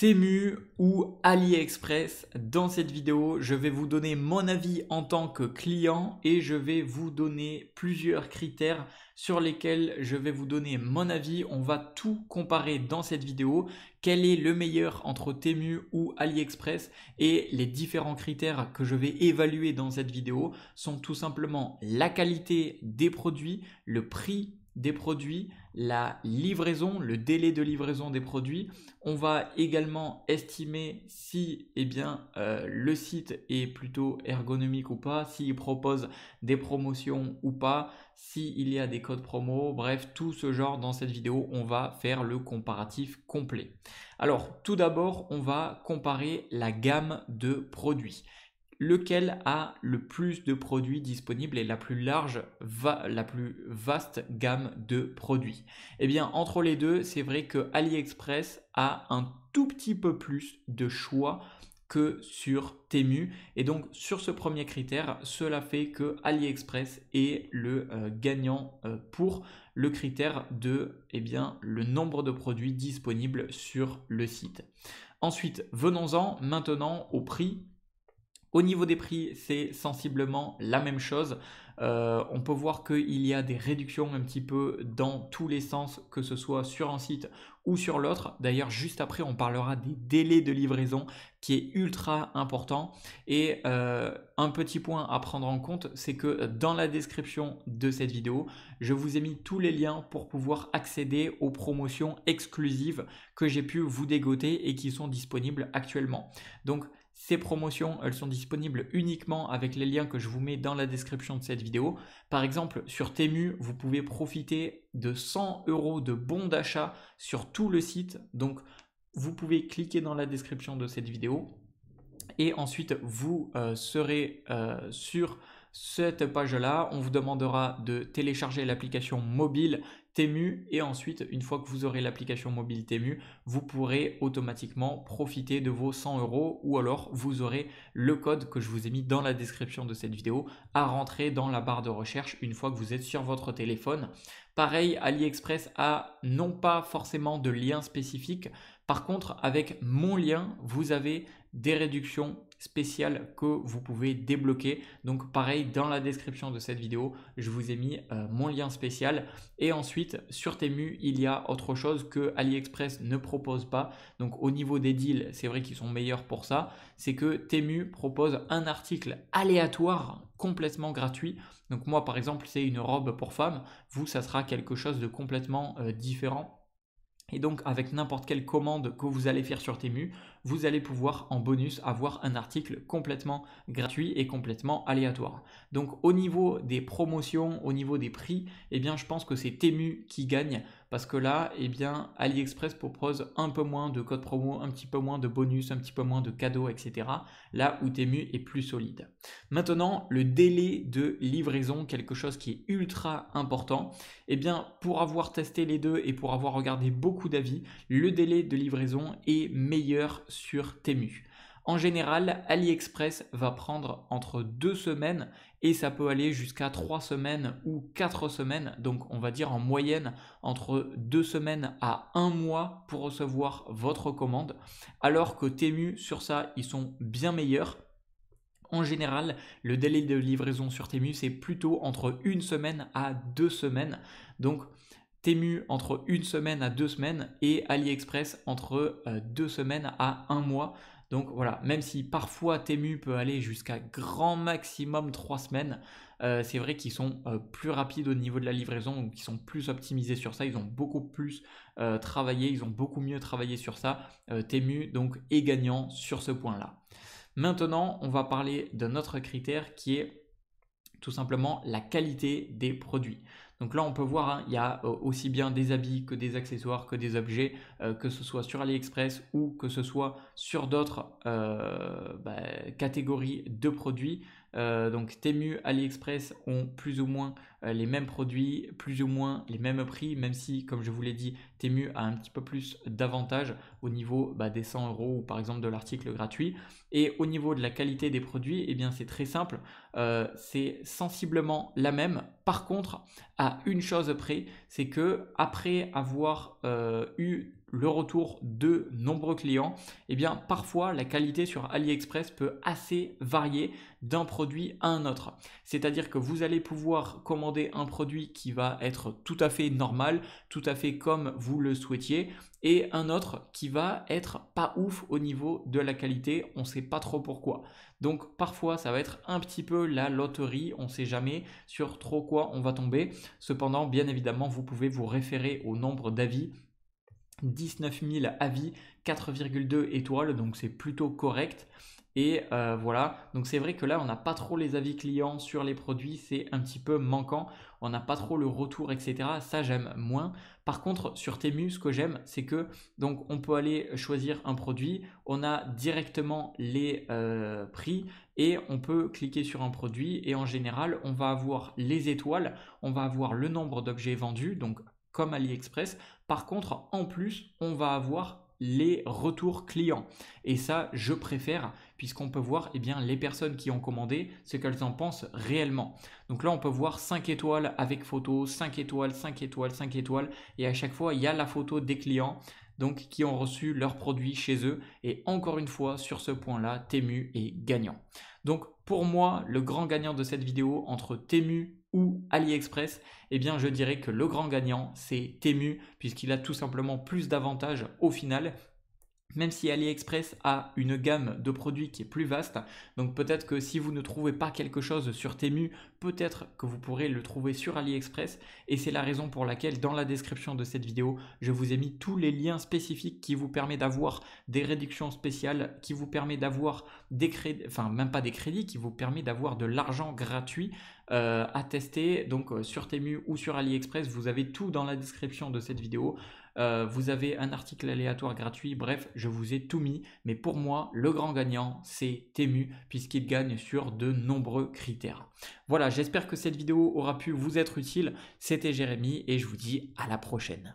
Temu ou AliExpress. Dans cette vidéo, je vais vous donner mon avis en tant que client et je vais vous donner plusieurs critères sur lesquels je vais vous donner mon avis. On va tout comparer dans cette vidéo. Quel est le meilleur entre Temu ou AliExpress? Et les différents critères que je vais évaluer dans cette vidéo sont tout simplement la qualité des produits, le prix des produits, la livraison, le délai de livraison des produits. On va également estimer si le site est plutôt ergonomique ou pas, s'il propose des promotions ou pas, s'il y a des codes promo, bref, tout ce genre dans cette vidéo, on va faire le comparatif complet. Alors, tout d'abord, on va comparer la gamme de produits. Lequel a le plus de produits disponibles et la plus vaste gamme de produits? Eh bien, entre les deux, c'est vrai que AliExpress a un tout petit peu plus de choix que sur Temu. Et donc, sur ce premier critère, cela fait que AliExpress est le gagnant pour le critère de le nombre de produits disponibles sur le site. Ensuite, venons-en maintenant au prix. Au niveau des prix, c'est sensiblement la même chose. On peut voir qu'il y a des réductions un petit peu dans tous les sens, que ce soit sur un site ou sur l'autre. D'ailleurs, juste après, on parlera des délais de livraison qui est ultra important. Et un petit point à prendre en compte, c'est que dans la description de cette vidéo, je vous ai mis tous les liens pour pouvoir accéder aux promotions exclusives que j'ai pu vous dégoter et qui sont disponibles actuellement. Donc, ces promotions, elles sont disponibles uniquement avec les liens que je vous mets dans la description de cette vidéo. Par exemple, sur Temu, vous pouvez profiter de 100 € de bons d'achat sur tout le site. Donc, vous pouvez cliquer dans la description de cette vidéo et ensuite vous serez sur cette page-là. On vous demandera de télécharger l'application mobile Temu et ensuite, une fois que vous aurez l'application mobile Temu, vous pourrez automatiquement profiter de vos 100 € ou alors vous aurez le code que je vous ai mis dans la description de cette vidéo à rentrer dans la barre de recherche une fois que vous êtes sur votre téléphone. Pareil, AliExpress a non pas forcément de lien spécifique. Par contre, avec mon lien, vous avez des réductions spéciales que vous pouvez débloquer. Donc pareil, dans la description de cette vidéo, je vous ai mis mon lien spécial. Et ensuite, sur Temu, il y a autre chose que AliExpress ne propose pas. Donc au niveau des deals, c'est vrai qu'ils sont meilleurs pour ça. C'est que Temu propose un article aléatoire complètement gratuit. Donc moi, par exemple, c'est une robe pour femme. Vous, ça sera quelque chose de complètement différent. Et donc, avec n'importe quelle commande que vous allez faire sur Temu, vous allez pouvoir en bonus avoir un article complètement gratuit et complètement aléatoire. Donc, au niveau des promotions, au niveau des prix, je pense que c'est Temu qui gagne parce que là, AliExpress propose un peu moins de codes promo, un petit peu moins de bonus, un petit peu moins de cadeaux, etc. Là où Temu est plus solide. Maintenant, le délai de livraison, quelque chose qui est ultra important. Pour avoir testé les deux et pour avoir regardé beaucoup d'avis, le délai de livraison est meilleur sur Temu. En général, AliExpress va prendre entre 2 semaines et ça peut aller jusqu'à 3 semaines ou 4 semaines. Donc on va dire en moyenne entre 2 semaines à 1 mois pour recevoir votre commande. Alors que Temu, sur ça, ils sont bien meilleurs. En général, le délai de livraison sur Temu, c'est plutôt entre 1 semaine à 2 semaines. Donc, Temu entre 1 semaine à 2 semaines et AliExpress entre 2 semaines à 1 mois. Donc voilà, même si parfois Temu peut aller jusqu'à grand maximum 3 semaines, c'est vrai qu'ils sont plus rapides au niveau de la livraison, donc ils sont plus optimisés sur ça, ils ont beaucoup plus travaillé, ils ont beaucoup mieux travaillé sur ça. Temu donc est gagnant sur ce point-là. Maintenant, on va parler d'un autre critère qui est tout simplement la qualité des produits. Donc là, on peut voir, il y a aussi bien des habits que des accessoires, que des objets, que ce soit sur AliExpress ou que ce soit sur d'autres catégories de produits. Donc Temu, AliExpress ont plus ou moins les mêmes produits, plus ou moins les mêmes prix, même si, comme je vous l'ai dit, Temu a un petit peu plus d'avantages au niveau des 100 € ou par exemple de l'article gratuit. Et au niveau de la qualité des produits, c'est très simple, c'est sensiblement la même. Par contre, à une chose près, c'est que après avoir eu le retour de nombreux clients, eh bien parfois la qualité sur AliExpress peut assez varier d'un produit à un autre. C'est-à-dire que vous allez pouvoir commander un produit qui va être tout à fait normal, tout à fait comme vous le souhaitiez, et un autre qui va être pas ouf au niveau de la qualité, on ne sait pas trop pourquoi. Donc parfois ça va être un petit peu la loterie, on ne sait jamais sur trop quoi on va tomber. Cependant, bien évidemment, vous pouvez vous référer au nombre d'avis. 19 000 avis, 4,2 étoiles, donc c'est plutôt correct. Et voilà, donc c'est vrai que là, on n'a pas trop les avis clients sur les produits, c'est un petit peu manquant. On n'a pas trop le retour, etc. Ça, j'aime moins. Par contre, sur Temu, ce que j'aime, c'est que donc on peut aller choisir un produit, on a directement les prix et on peut cliquer sur un produit et en général, on va avoir les étoiles, on va avoir le nombre d'objets vendus, donc comme AliExpress. Par contre, en plus, on va avoir les retours clients. Et ça, je préfère puisqu'on peut voir eh bien, les personnes qui ont commandé, ce qu'elles en pensent réellement. Donc là, on peut voir 5 étoiles avec photo, 5 étoiles, 5 étoiles, 5 étoiles. Et à chaque fois, il y a la photo des clients donc, qui ont reçu leurs produits chez eux. Et encore une fois, sur ce point-là, Temu est gagnant. Donc pour moi, le grand gagnant de cette vidéo entre Temu ou AliExpress, eh bien je dirais que le grand gagnant c'est Temu puisqu'il a tout simplement plus d'avantages au final. Même si AliExpress a une gamme de produits qui est plus vaste, donc peut-être que si vous ne trouvez pas quelque chose sur Temu, peut-être que vous pourrez le trouver sur AliExpress et c'est la raison pour laquelle dans la description de cette vidéo, je vous ai mis tous les liens spécifiques qui vous permettent d'avoir des réductions spéciales, qui vous permettent d'avoir des crédits, enfin même pas des crédits, qui vous permet d'avoir de l'argent gratuit à tester donc sur Temu ou sur AliExpress. Vous avez tout dans la description de cette vidéo. Vous avez un article aléatoire gratuit, bref, je vous ai tout mis. Mais pour moi, le grand gagnant, c'est Temu, puisqu'il gagne sur de nombreux critères. Voilà, j'espère que cette vidéo aura pu vous être utile. C'était Jérémy et je vous dis à la prochaine.